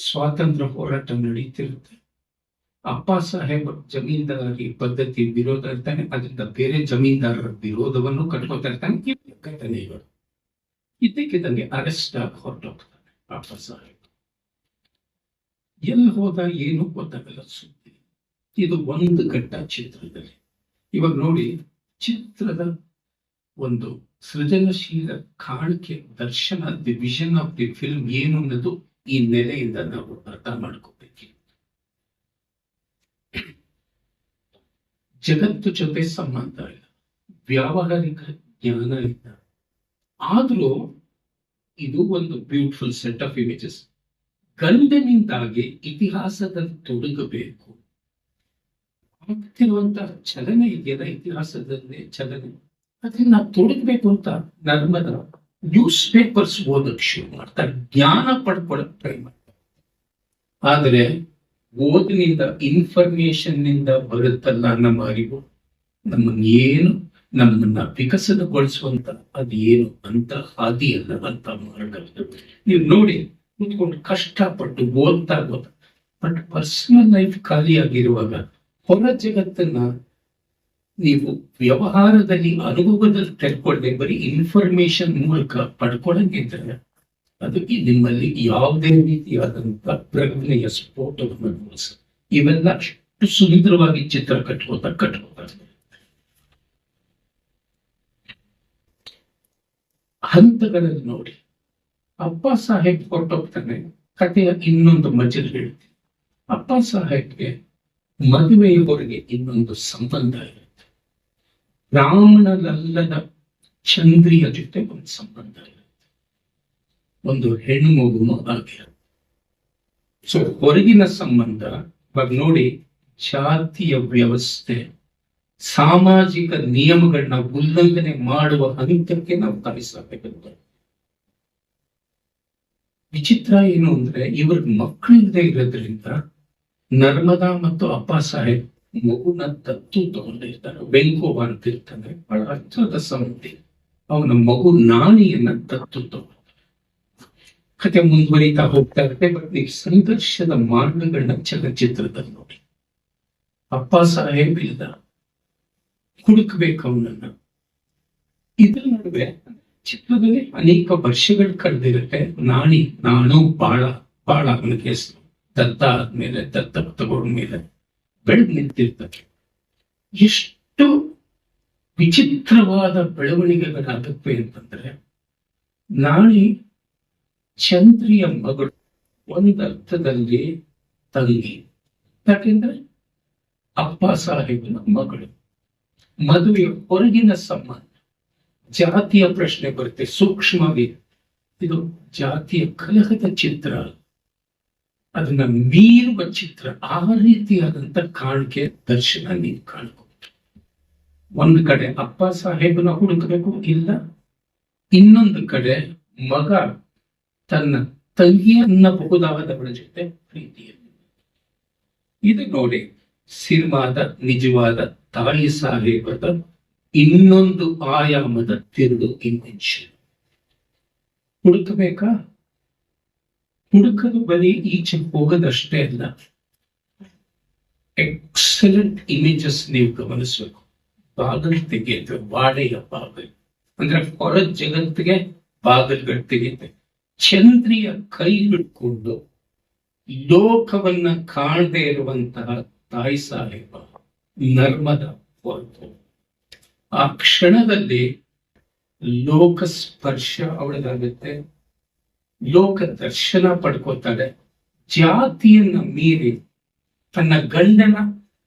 ಸ್ವಾತಂತ್ರ್ಯ ಹೋರಾಟ ನಡೀತಿರುತ್ತೆ. ಅಪ್ಪ ಸಾಹೇಬ್ ಜಮೀನ್ದಾರಿ ಪದ್ಧತಿ ವಿರೋಧ ಇರ್ತಾನೆ, ಅದರಿಂದ ಬೇರೆ ಜಮೀನ್ದಾರರ ವಿರೋಧವನ್ನು ಕಟ್ಕೊತಾ ಇರ್ತಾನೆ. ಘಟನೆಗಳು ಇದ್ದಕ್ಕಿದ್ದಂಗೆ ಅರೆಸ್ಟ್ ಆಗಿ ಹೊರಟೋಗ್ತಾನೆ ಅಪ್ಪ ಸಾಹೇಬ್. ಎಲ್ಲಿ ಹೋದ ಏನು ಗೊತ್ತಾಗಲ್ಲ ಸುದ್ದಿ. ಇದು ಒಂದು ಘಟ್ಟ ಚಿತ್ರದಲ್ಲಿ. ಇವಾಗ ನೋಡಿ, ಚಿತ್ರದ ಒಂದು ಸೃಜನಶೀಲ ಕಾಣಿಕೆ, ದರ್ಶನ, the vision of the film ಏನು ಅನ್ನೋದು ಈ ನೆಲೆಯಿಂದ ನಾವು ಅರ್ಥ ಮಾಡ್ಕೋಬೇಕು. ಜಗತ್ತು ಜೊತೆ ಸಂಬಂಧ ಇಲ್ಲ, ವ್ಯಾವಹಾರಿಕ ಜ್ಞಾನ ಇಲ್ಲ, ಆದ್ರೂ ಇದು ಒಂದು ಬ್ಯೂಟಿಫುಲ್ ಸೆಟ್ ಆಫ್ ಇಮೇಜಸ್. ಗಂಡನಿಂದಾಗಿ ಇತಿಹಾಸದಲ್ಲಿ ತೊಡಗಬೇಕು ಆಗ್ತಿರುವಂತಹ ಚಲನೆ ಇದೆಯಲ್ಲ, ಇತಿಹಾಸದಲ್ಲಿ ಚಲನೆ, ಅದನ್ನ ನಾವು ತೊಡಗಬೇಕು ಅಂತ ನರ್ಮದ ನ್ಯೂಸ್ ಪೇಪರ್ಸ್ ಓದಕ್ ಶುರು ಮಾಡ್ತಾರೆ, ಜ್ಞಾನ ಪಡ್ಕೊಳಕ್ ಟ್ರೈ ಮಾಡ್ತಾರೆ. ಆದರೆ ಓದಿನಿಂದ, ಇನ್ಫಾರ್ಮೇಶನ್ ನಿಂದ ಬರುತ್ತಲ್ಲ ನಮ್ಮ ಅರಿವು, ನಮ್ಮನ್ನ ವಿಕಸನಗೊಳಿಸುವಂತ ಅದೇನು ಅಂತ ಹಾದಿಯಲ್ಲ ಅಂತ ಮಾರ್ಗ. ನೀವು ನೋಡಿ, ಕೂತ್ಕೊಂಡು ಕಷ್ಟಪಟ್ಟು ಓದ್ತಾ ಬಟ್ ಪರ್ಸನಲ್ ಲೈಫ್ ಖಾಲಿಯಾಗಿರುವಾಗ ಹೊರ ಜಗತ್ತನ್ನ ನೀವು ವ್ಯವಹಾರದಲ್ಲಿ, ಅನುಭವದಲ್ಲಿ ತೆಗೆದುಕೊಳ್ಳದೆ ಬರೀ ಇನ್ಫಾರ್ಮೇಶನ್ ಮೂಲಕ ಪಡ್ಕೊಳ್ಳಂಗಿದ್ರೆ ಅದಕ್ಕೆ ನಿಮ್ಮಲ್ಲಿ ಯಾವುದೇ ರೀತಿಯಾದಂತಹ ಪ್ರಜ್ಞೆಯ ಸ್ಫೋಟವನ್ನು ಇವೆಲ್ಲ ಅಷ್ಟು ಸುಂದರವಾಗಿ ಚಿತ್ರ ಕಟ್ಕೋತಾ ಹಂತಗಳಲ್ಲಿ ನೋಡಿ. ಅಪ್ಪ ಸಾಹೇಬ್ ಹೊರಟೋಗ್ತಾನೆ. ಕಥೆಯ ಇನ್ನೊಂದು ಮಜಲು ಹೇಳ್ತೀನಿ. ಅಪ್ಪ ಸಾಹೇಬ್ಗೆ ಮದುವೆಯವರೆಗೆ ಇನ್ನೊಂದು ಸಂಬಂಧ ಇರುತ್ತೆ. ಬ್ರಾಹ್ಮಣನಲ್ಲದ ಚಂದ್ರಿಯ ಜೊತೆ ಒಂದು ಸಂಬಂಧ ಇರುತ್ತೆ, ಒಂದು ಹೆಣ್ಣು ಮಗುನು ಆಗಿರುತ್ತೆ. ಸೊ ಹೊರಗಿನ ಸಂಬಂಧ ಇವಾಗ ನೋಡಿ, ಜಾತಿಯ ವ್ಯವಸ್ಥೆ, ಸಾಮಾಜಿಕ ನಿಯಮಗಳನ್ನ ಉಲ್ಲಂಘನೆ ಮಾಡುವ ಹಂತಕ್ಕೆ ನಾವು ತರಿಸಬೇಕಂತ. ವಿಚಿತ್ರ ಏನು ಅಂದ್ರೆ, ಇವ್ರಿಗೆ ಮಕ್ಕಳಿಲ್ಲದೆ ಇರೋದ್ರಿಂದ ನರ್ಮದಾ ಮತ್ತು ಅಪ್ಪ ಸಾಹೇಬ್ ಮಗುನ ದತ್ತು ತಗೊಂಡಿರ್ತಾರೆ. ವೆಂಕೋಬ ಅಂತ ಇರ್ತಾನೆ, ಬಹಳ ಹತ್ತಿರದ ಸಂಬಂಧಿ. ಅವನ ಮಗು ನಾಣಿಯನ್ನ ದತ್ತು ತಗೊಂಡ. ಕಥೆ ಮುಂದುವರಿತಾ ಹೋಗ್ತಾ ಇರುತ್ತೆ. ಬಟ್ ನೀವು ಸಂಘರ್ಷದ ಮಾರ್ಗಗಳನ್ನ ಚಲನಚಿತ್ರದಲ್ಲಿ ನೋಡಿ. ಅಪ್ಪ ಸಾಹೇಬ್ ಇಲ್ಲ, ಹುಡುಕ್ಬೇಕು ಅವನನ್ನ. ಇದ್ರ ನಡುವೆ ಚಿತ್ರದಲ್ಲಿ ಅನೇಕ ವರ್ಷಗಳು ಕಳೆದಿರುತ್ತೆ. ನಾನು ಬಹಳ ಅವನಿಗೆ ದತ್ತ ಆದ್ಮೇಲೆ, ದತ್ತ ತಗೊಂಡ್ಮೇಲೆ ಬೆಳೆದು ನಿಂತಿರ್ತಾರೆ. ಎಷ್ಟು ವಿಚಿತ್ರವಾದ ಬೆಳವಣಿಗೆಗಳಾಗತ್ವೆ ಅಂತಂದ್ರೆ, ನಾಣಿ ಚಂದ್ರಿಯ ಮಗಳು, ಒಂದರ್ಥದಲ್ಲಿ ತಂಗಿ. ಯಾಕೆಂದ್ರೆ ಅಪ್ಪ ಸಾಹೇಬನ ಮಗಳು. ಮದುವೆಯ ಹೊರಗಿನ ಸಂಬಂಧ, ಜಾತಿಯ ಪ್ರಶ್ನೆ ಬರುತ್ತೆ ಸೂಕ್ಷ್ಮವಾಗಿ. ಇದು ಜಾತಿಯ ಕಲಹದ ಚಿತ್ರ, ಅದನ್ನ ಮೀರುವ ಚಿತ್ರ. ಆ ರೀತಿಯಾದಂತ ಕಾಣಿಕೆ, ದರ್ಶನ ನೀವು ಕಾಣ್ಬೋದು. ಒಂದು ಕಡೆ ಅಪ್ಪ ಸಾಹೇಬನ ಹುಡುಕಬೇಕು ಇಲ್ಲ, ಇನ್ನೊಂದು ಕಡೆ ಮಗ ತನ್ನ ತಂಗಿಯನ್ನಬಹುದಾದವಳ ಜೊತೆ ಪ್ರೀತಿಯಲ್ಲಿ. ಇದು ನೋಡಿ, ಸಿನಿಮಾದ ನಿಜವಾದ ತಾಯಿ ಸಾಹೇಬದ ಇನ್ನೊಂದು ಆಯಾಮದ ತಿರುಳು ಇನ್ವೆನ್ಷನ್. ಹುಡುಕಬೇಕಾ? ಹುಡುಕಲು ಬರೀ ಈಚೆ ಹೋಗೋದಷ್ಟೇ ಅಲ್ಲ, ಎಕ್ಸಲೆಂಟ್ ಇಮೇಜಸ್ ನೀವು ಗಮನಿಸಬೇಕು. ಬಾಗಲ್ ತೆಗೆಯುತ್ತೆ, ವಾಡೆಯ ಬಾಗಲ್ ಅಂದ್ರೆ ಹೊರ ಜಗತ್ತಿಗೆ ಬಾಗಲ್ಗಳು ತೆಗೆಯುತ್ತೆ. ಚಂದ್ರಿಯ ಕೈ ಹಿಡ್ಕೊಂಡು ಲೋಕವನ್ನ ಕಾಣದೇ ಇರುವಂತಹ ತಾಯಿ ಸಾಹೇಬ ನರ್ಮದ ಹೊರತು ಆ ಕ್ಷಣದಲ್ಲಿ ಲೋಕ ಸ್ಪರ್ಶ ಅವಳದಾಗುತ್ತೆ, ಲೋಕ ದರ್ಶನ ಪಡ್ಕೋತಾಳೆ. ಜಾತಿಯನ್ನ ಮೀರಿ ತನ್ನ ಗಂಡನ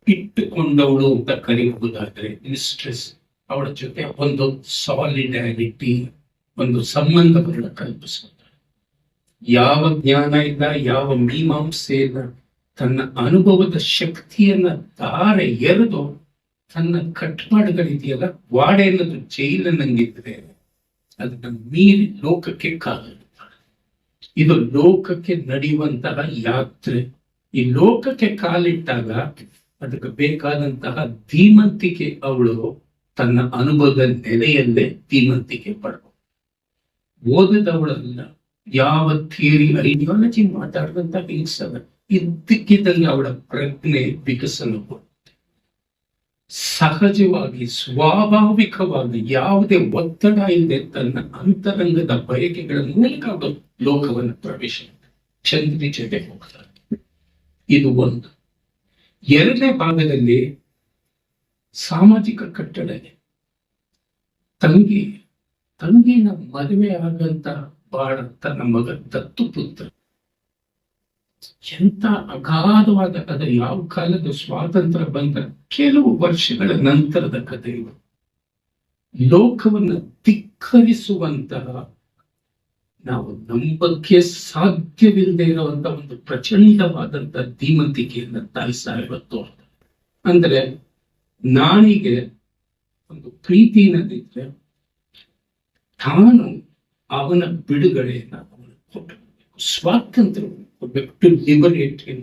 ಇಟ್ಟುಕೊಂಡವಳು ಅಂತ ಕರೆಯುವುದಾದ್ರೆ ಮಿಸ್ಟ್ರೆಸ್, ಅವಳ ಜೊತೆ ಒಂದು ಸಾಲಿಡ್ಯಾರಿಟಿ, ಒಂದು ಸಂಬಂಧವನ್ನ ಕಲ್ಪಿಸ್ಕೊತಾಳೆ. ಯಾವ ಜ್ಞಾನ ಇಲ್ಲ, ಯಾವ ಮೀಮಾಂಸೆ ಇಲ್ಲ, ತನ್ನ ಅನುಭವದ ಶಕ್ತಿಯನ್ನ ಧಾರೆ ಎರೆದು ತನ್ನ ಕಟ್ಪಾಡುಗಳಿದೆಯಲ್ಲ, ವಾಡೆ ಅನ್ನೋದು ಜೈಲನ್ನಂಗಿದ್ರೆ ಅದನ್ನ ಮೀರಿ ಲೋಕಕ್ಕೆ ಕಾಲಿಡ್ತಾಳೆ. ಇದು ಲೋಕಕ್ಕೆ ನಡೆಯುವಂತಹ ಯಾತ್ರೆ. ಈ ಲೋಕಕ್ಕೆ ಕಾಲಿಟ್ಟಾಗ ಅದಕ್ಕೆ ಬೇಕಾದಂತಹ ಧೀಮಂತಿಕೆ ಅವಳು ತನ್ನ ಅನುಭವದ ನೆಲೆಯಲ್ಲೇ ಧೀಮಂತಿಕೆ ಪಡ್ಕೊ. ಓದದವಳಲ್ಲ, ಯಾವ ಥಿಯರಿ ಐಡಿಯಾಲಜಿ ಮಾತಾಡಿದಂತ ವಿಂಗ್ಸಲ್ಲ, ಇದ್ದಕ್ಕಿದ್ದಲ್ಲಿ ಅವಳ ಪ್ರಜ್ಞೆ ವಿಕಸನಗೊಂಡು ಸಹಜವಾಗಿ ಸ್ವಾಭಾವಿಕವಾಗಿ ಯಾವುದೇ ಒತ್ತಡ ಇಲ್ಲದೆ ತನ್ನ ಅಂತರಂಗದ ಬಯಕೆಗಳ ಮೂಲಕ ಅವರು ಲೋಕವನ್ನು ಪ್ರವೇಶ ಚಂದ್ರಿ ಜೊತೆ ಹೋಗ್ತಾರೆ. ಇದು ಒಂದು. ಎರಡನೇ ಭಾಗದಲ್ಲಿ ಸಾಮಾಜಿಕ ಕಟ್ಟಡ ಇದೆ. ತಂಗಿನ ಮದುವೆ ಆಗಂತ ಬಾಳ ತನ್ನ ಮಗ ದತ್ತು ಪುತ್ರ. ಎಂತ ಅಗಾಧವಾದ ಕಥೆ. ಯಾವ ಕಾಲದ ಸ್ವಾತಂತ್ರ್ಯ ಬಂದ ಕೆಲವು ವರ್ಷಗಳ ನಂತರದ ಕಥೆ ಇವು. ಲೋಕವನ್ನು ಧಿಕ್ಕರಿಸುವಂತಹ, ನಾವು ನಂಬಕ್ಕೆ ಸಾಧ್ಯವಿಲ್ಲದೆ ಇರುವಂತಹ ಒಂದು ಪ್ರಚಂಡವಾದಂತಹ ಧೀಮಂತಿಕೆಯನ್ನ ತಾಯಿ ಸಾಹೇಬ ತೋರ್ತಾರೆ. ಅಂದ್ರೆ ನಾಣಿಗೆ ಒಂದು ಪ್ರೀತಿ ಅನ್ನೋದಿದ್ರೆ ತಾನು ಅವನ ಬಿಡುಗಡೆಯನ್ನ ಅವನು ಕೊಟ್ಟಬೇಕು, ಸ್ವಾತಂತ್ರ್ಯವನ್ನು ಕೊಡಬೇಕು, ಟು ಲಿಬರೇಟ್ ಹಿಮ್.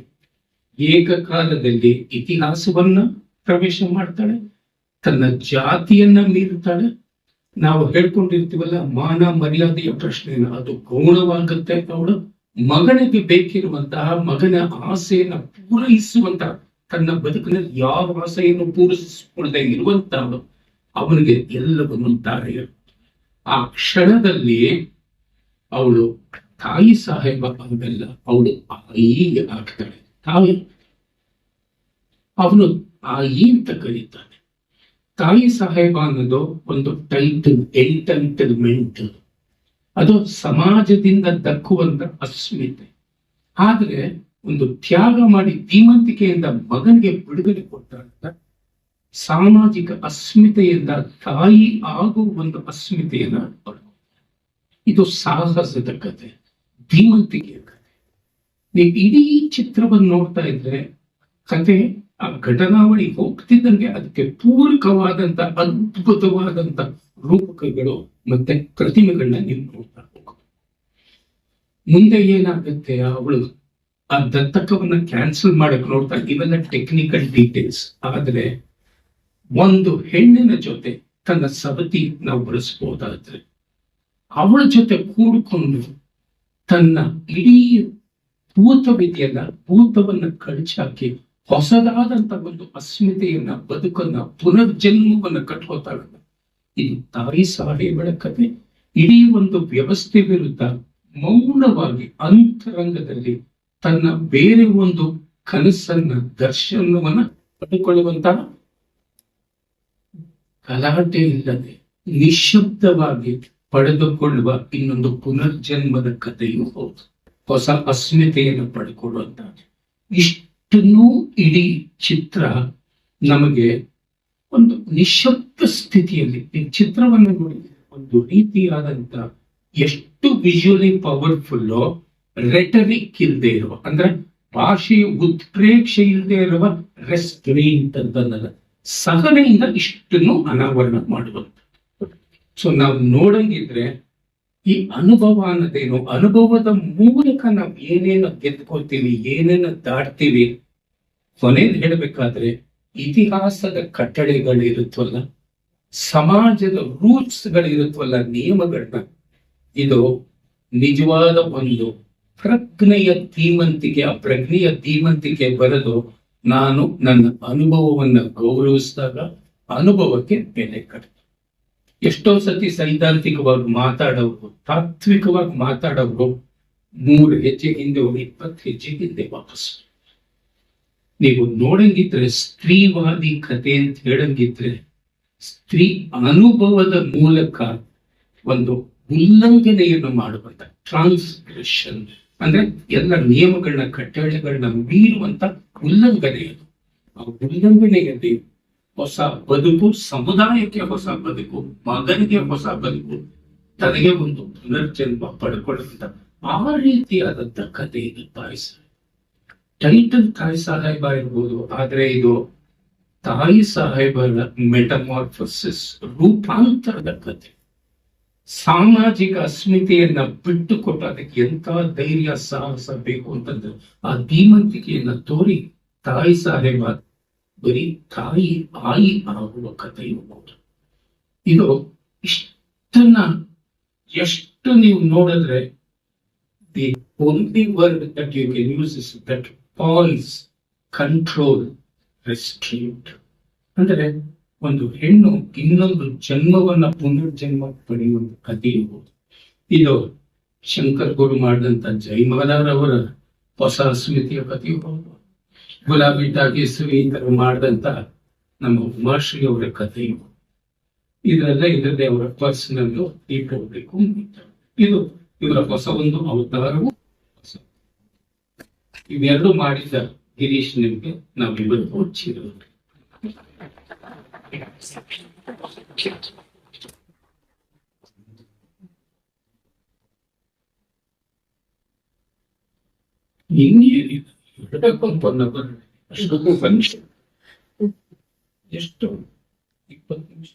ಏಕಕಾಲದಲ್ಲಿ ಇತಿಹಾಸವನ್ನ ಪ್ರವೇಶ ಮಾಡ್ತಾಳೆ, ತನ್ನ ಜಾತಿಯನ್ನ ಮೀರುತ್ತಾಳೆ. ನಾವು ಹೇಳ್ಕೊಂಡಿರ್ತೀವಲ್ಲ, ಮಾನ ಮರ್ಯಾದೆಯ ಪ್ರಶ್ನೆಯನ್ನ, ಅದು ಗೌಣವಾಗುತ್ತೆ. ಅವಳು ಮಗನಿಗೆ ಬೇಕಿರುವಂತಹ, ಮಗನ ಆಸೆಯನ್ನ ಪೂರೈಸುವಂತಹ, ತನ್ನ ಬದುಕಿನಲ್ಲಿ ಯಾವ ಆಸೆಯನ್ನು ಪೂರೈಸಿಕೊಳ್ಳದೆ ಇರುವಂತಹವಳು ಅವನಿಗೆ ಎಲ್ಲವನ್ನು ತಾರೆ. ಆ ಕ್ಷಣದಲ್ಲಿ ಅವಳು ತಾಯಿ ಸಾಹೇಬ ಆಗಲ್ಲ, ಅವಳು ಆಯಿ ಆಗ್ತಾಳೆ. ತಾಯಿ ಅವನು ಆಯಿ ಅಂತ ಕರೀತಾನೆ. ತಾಯಿ ಸಾಹೇಬ ಅನ್ನೋದು ಒಂದು ಟೈಟಲ್, ಎಂಟೈಟಲ್ಮೆಂಟ್. ಅದು ಸಮಾಜದಿಂದ ದಕ್ಕುವಂತ ಅಸ್ಮಿತೆ. ಆದ್ರೆ ಒಂದು ತ್ಯಾಗ ಮಾಡಿ ಧೀಮಂತಿಕೆಯಿಂದ ಮಗನಿಗೆ ಬಿಡುಗಡೆ ಕೊಟ್ಟಾಗ ಸಾಮಾಜಿಕ ಅಸ್ಮಿತೆಯಿಂದ ತಾಯಿ ಆಗುವ ಒಂದು ಅಸ್ಮಿತೆಯನ್ನ ಪಡೆದ. ಇದು ಸಾಹಸದ ಕಥೆ, ಧೀಮಂತಿಕೆಯ ಕಥೆ. ನೀವು ಇಡೀ ಚಿತ್ರವನ್ನು ನೋಡ್ತಾ ಇದ್ರೆ ಕಥೆ ಆ ಘಟನಾವಳಿ ಹೋಗ್ತಿದ್ದಂಗೆ ಅದಕ್ಕೆ ಪೂರಕವಾದಂತ ಅದ್ಭುತವಾದಂತ ರೂಪಕಗಳು ಮತ್ತೆ ಪ್ರತಿಮೆಗಳನ್ನ ನೀವು ನೋಡ್ತಾ ಹೋಗ್ಬೋದು. ಮುಂದೆ ಏನಾಗುತ್ತೆ, ಅವಳು ಆ ದತ್ತಕವನ್ನ ಕ್ಯಾನ್ಸಲ್ ಮಾಡಕ್ ನೋಡ್ತಾ, ಇವೆಲ್ಲ ಟೆಕ್ನಿಕಲ್ ಡೀಟೇಲ್ಸ್. ಆದ್ರೆ ಒಂದು ಹೆಣ್ಣಿನ ಜೊತೆ ತನ್ನ ಸವತಿ ನಾವು ಬಳಸಬಹುದಾದ್ರೆ ಅವಳ ಜೊತೆ ಕೂಡಿಕೊಂಡು ತನ್ನ ಇಡೀ ಭೂತವಿದೆಯಲ್ಲ, ಭೂತವನ್ನ ಕಳಚಾಕಿ ಹೊಸದಾದಂತ ಒಂದು ಅಸ್ಮಿತೆಯನ್ನ, ಬದುಕನ್ನ, ಪುನರ್ಜನ್ಮವನ್ನ ಕಟ್ಕೋತಾಳ. ಇದು ತಾಯಿ ಸಾಹೇಬಳ ಕಥೆ. ಇಡೀ ಒಂದು ವ್ಯವಸ್ಥೆ ವಿರುದ್ಧ ಮೌನವಾಗಿ ಅಂತರಂಗದಲ್ಲಿ ತನ್ನ ಬೇರೆ ಒಂದು ಕನಸನ್ನ, ದರ್ಶನವನ್ನ ಪಡೆದುಕೊಳ್ಳುವಂತಹ, ಗಲಾಟೆ ಇಲ್ಲದೆ ನಿಶಬ್ದವಾಗಿ ಪಡೆದುಕೊಳ್ಳುವ ಇನ್ನೊಂದು ಪುನರ್ಜನ್ಮದ ಕಥೆಯೂ ಹೌದು. ಹೊಸ ಅಸ್ಮಿತೆಯನ್ನು ಪಡೆದುಕೊಳ್ಳುವಂತ. ಇಷ್ಟನ್ನೂ ಇಡೀ ಚಿತ್ರ ನಮಗೆ ಒಂದು ನಿಶಬ್ದ ಸ್ಥಿತಿಯಲ್ಲಿ, ಈ ಚಿತ್ರವನ್ನು ನೋಡಿ ಒಂದು ರೀತಿಯಾದಂತ ಎಷ್ಟು ವಿಜುವಲಿ ಪವರ್ಫುಲ್ಲೋ, ರೆಟರಿಕ್ ಇಲ್ಲದೆ ಇರುವ, ಅಂದ್ರೆ ಭಾಷೆಯ ಉತ್ಪ್ರೇಕ್ಷೆ ಇಲ್ಲದೆ ಇರುವ ರೆಸ್ಟ್ರೇಂಟ್ ಅಂತ ಸಹನೆಯಿಂದ ಇಷ್ಟನ್ನು ಅನಾವರಣ ಮಾಡುವಂತ. ಸೊ ನಾವು ನೋಡಂಗಿದ್ರೆ ಈ ಅನುಭವ ಅನ್ನೋದೇನು, ಅನುಭವದ ಮೂಲಕ ನಾವು ಏನೇನು ಗೆದ್ಕೋತೀವಿ, ಏನೇನು ದಾಟ್ತೀವಿ. ಕೊನೆಯಲ್ಲಿ ಹೇಳಬೇಕಾದ್ರೆ ಇತಿಹಾಸದ ಕಟ್ಟಳೆಗಳಿರುತ್ತವಲ್ಲ, ಸಮಾಜದ ರೂಲ್ಸ್ ಗಳಿರುತ್ತವಲ್ಲ, ನಿಯಮಗಳನ್ನ, ಇದು ನಿಜವಾದ ಒಂದು ಪ್ರಜ್ಞೆಯ ಧೀಮಂತಿಕೆ. ಆ ಪ್ರಜ್ಞೆಯ ಧೀಮಂತಿಕೆ ಬರೆದು ನಾನು ನನ್ನ ಅನುಭವವನ್ನು ಗೌರವಿಸಿದಾಗ ಅನುಭವಕ್ಕೆ ಬೆಲೆ ಕಟ್ಟ. ಎಷ್ಟೋ ಸತಿ ಸೈದ್ಧಾಂತಿಕವಾಗಿ ಮಾತಾಡೋರು, ತಾತ್ವಿಕವಾಗಿ ಮಾತಾಡೋರು 3 ಹೆಜ್ಜೆ ಹಿಂದೆ ಹೋಗಿ 20 ಹೆಜ್ಜೆ ಹಿಂದೆ ವಾಪಸ್. ನೀವು ನೋಡಂಗಿದ್ರೆ ಸ್ತ್ರೀವಾದಿ ಕಥೆ ಅಂತ ಹೇಳಂಗಿದ್ರೆ, ಸ್ತ್ರೀ ಅನುಭವದ ಮೂಲಕ ಒಂದು ಉಲ್ಲಂಘನೆಯನ್ನು ಮಾಡುವಂತ, ಟ್ರಾನ್ಸ್ಗ್ರೆಷನ್ ಅಂದ್ರೆ ಎಲ್ಲ ನಿಯಮಗಳನ್ನ, ಕಟ್ಟಳೆಗಳನ್ನ ಮೀರುವಂತ ಉಲ್ಲಂಘನೆ. ಆ ಉಲ್ಲಂಘನೆಯಲ್ಲಿ ಹೊಸ ಬದುಕು, ಸಮುದಾಯಕ್ಕೆ ಹೊಸ ಬದುಕು, ಮಗನಿಗೆ ಹೊಸ ಬದುಕು, ತನಗೆ ಒಂದು ಪುನರ್ಜನ್ಮ ಪಡ್ಕೊಳ್ಳುವಂತ ಆ ರೀತಿಯಾದಂತ ಕಥೆ ಇದು ತಾಯಿ ಸಾಹೇಬ. ಟೈಟಲ್ ತಾಯಿ ಸಾಹೇಬ ಇರ್ಬೋದು, ಆದ್ರೆ ಇದು ತಾಯಿ ಸಾಹೇಬರ ಮೆಟಮಾರ್ಫೋಸಿಸ್, ರೂಪಾಂತರದ ಕಥೆ. ಸಾಮಾಜಿಕ ಅಸ್ಮಿತೆಯನ್ನ ಬಿಟ್ಟುಕೊಟ್ಟು ಅದಕ್ಕೆ ಎಂತ ಧೈರ್ಯ, ಸಾಹಸ ಬೇಕು ಅಂತಂದ್ರೆ ಆ ಧೀಮಂತಿಕೆಯನ್ನ ತೋರಿ ತಾಯಿ ಸಾಹೇಬ ಬರೀ ತಾಯಿ ಆಯಿ ಆಗುವ ಕಥೆಯು ಕೂಡ. ಇದು ಇಷ್ಟನ್ನ ಎಷ್ಟು ನೀವು ನೋಡಿದ್ರೆ the only word that you can use is that poise, control, restraint. ಅಂದರೆ ಒಂದು ಹೆಣ್ಣು ಇನ್ನೊಂದು ಜನ್ಮವನ್ನ ಪುನರ್ಜನ್ಮ ಪಡೆಯುವ ಕಥೆ ಇರುವುದು. ಇದು ಶಂಕರ್ ಗುರು ಮಾಡಿದಂತ ಜೈಮಲಾರ್ ಅವರ ಹೊಸ ಸ್ಮೃತಿಯ ಕಥೆಯು ಹೌದು. ಗುಲಾಬಿ ಟಾಕೀಸ್ರು ಮಾಡಿದಂತ ನಮ್ಮ ಉಮಾಶ್ರೀ ಅವರ ಕಥೆಯು. ಇದರೆಲ್ಲ ಇದರದೇ ಅವರ ಪರ್ಸನಲ್ ಇಟ್ಕೋಬೇಕು. ಇದು ಇವರ ಹೊಸ ಒಂದು ಅವತಾರವು ಹೊಸ. ಇವೆರಡು ಮಾಡಿದ ಗಿರೀಶ್ ನಿಮ್ಗೆ ನಾವು ಇವತ್ತು ಹೊಚ್ಚಿರೋದು. ಇನ್ನೇನಿದೆ ಹೇಳಕ್ಕೊಂದು ಅಷ್ಟಕ್ಕೂ ಫಂಕ್ಷನ್ ಎಷ್ಟು 20 ನಿಮಿಷ